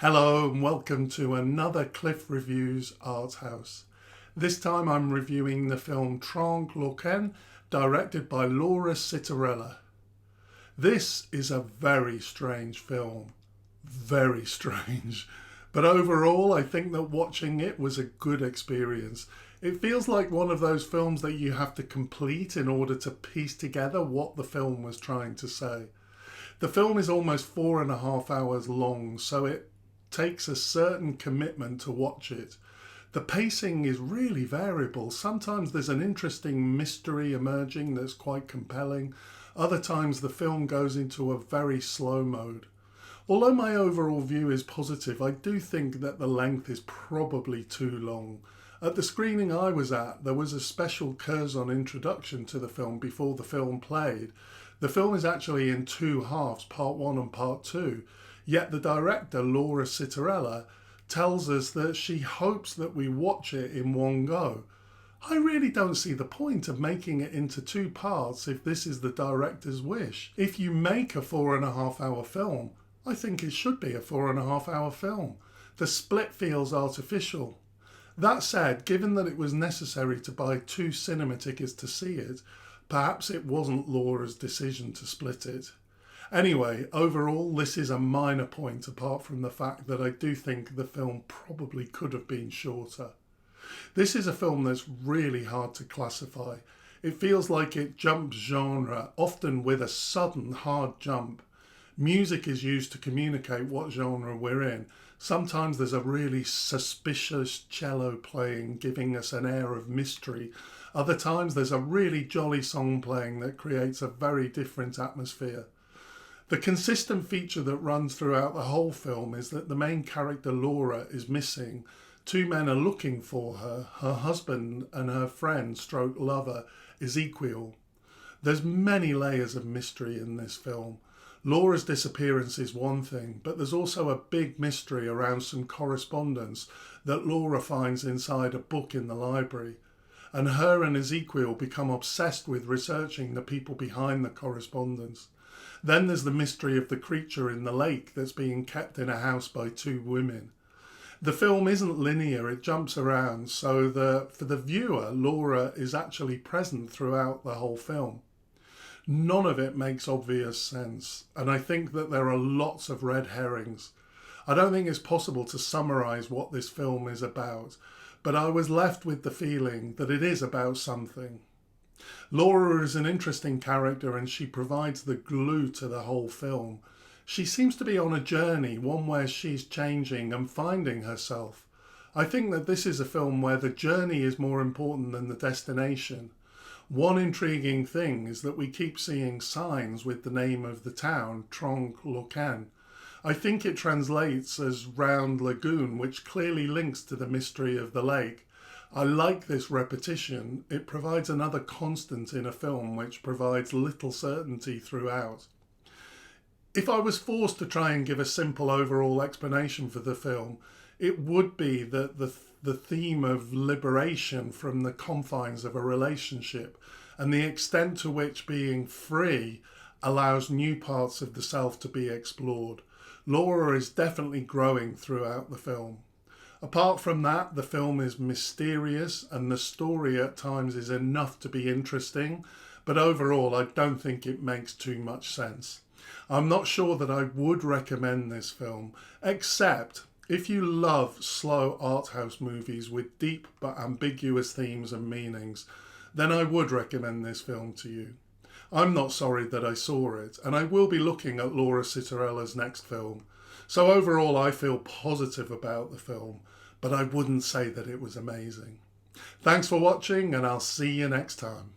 Hello and welcome to another Cliff Reviews Art House. This time I'm reviewing the film Trenques, Lauquen, directed by Laura Citarella. This is a very strange film. Very strange. But overall, I think that watching it was a good experience. It feels like one of those films that you have to complete in order to piece together what the film was trying to say. The film is almost 4.5 hours long, so it takes a certain commitment to watch it. The pacing is really variable. Sometimes there's an interesting mystery emerging that's quite compelling. Other times the film goes into a very slow mode. Although my overall view is positive, I do think that the length is probably too long. At the screening I was at, there was a special Curzon introduction to the film before the film played. The film is actually in two halves, part one and part two. Yet the director, Laura Citarella, tells us that she hopes that we watch it in one go. I really don't see the point of making it into two parts if this is the director's wish. If you make a 4.5 hour film, I think it should be a 4.5 hour film. The split feels artificial. That said, given that it was necessary to buy 2 cinema tickets to see it, perhaps it wasn't Laura's decision to split it. Anyway, overall, this is a minor point apart from the fact that I do think the film probably could have been shorter. This is a film that's really hard to classify. It feels like it jumps genre, often with a sudden hard jump. Music is used to communicate what genre we're in. Sometimes there's a really suspicious cello playing, giving us an air of mystery. Other times there's a really jolly song playing that creates a very different atmosphere. The consistent feature that runs throughout the whole film is that the main character Laura is missing. 2 men are looking for her. Her husband and her friend stroke lover Ezekiel. There's many layers of mystery in this film. Laura's disappearance is one thing, but there's also a big mystery around some correspondence that Laura finds inside a book in the library. And her and Ezekiel become obsessed with researching the people behind the correspondence. Then there's the mystery of the creature in the lake that's being kept in a house by 2 women. The film isn't linear, it jumps around, so for the viewer, Laura is actually present throughout the whole film. None of it makes obvious sense, and I think that there are lots of red herrings. I don't think it's possible to summarise what this film is about, but I was left with the feeling that it is about something. Laura is an interesting character and she provides the glue to the whole film. She seems to be on a journey, one where she's changing and finding herself. I think that this is a film where the journey is more important than the destination. One intriguing thing is that we keep seeing signs with the name of the town, Trenques, Lauquen. I think it translates as round lagoon, which clearly links to the mystery of the lake. I like this repetition. It provides another constant in a film which provides little certainty throughout. If I was forced to try and give a simple overall explanation for the film, it would be that the theme of liberation from the confines of a relationship and the extent to which being free allows new parts of the self to be explored. Laura is definitely growing throughout the film. Apart from that, the film is mysterious and the story at times is enough to be interesting, but overall I don't think it makes too much sense. I'm not sure that I would recommend this film, except if you love slow art house movies with deep but ambiguous themes and meanings, then I would recommend this film to you. I'm not sorry that I saw it, and I will be looking at Laura Citarella's next film. So overall I feel positive about the film, but I wouldn't say that it was amazing. Thanks for watching and I'll see you next time.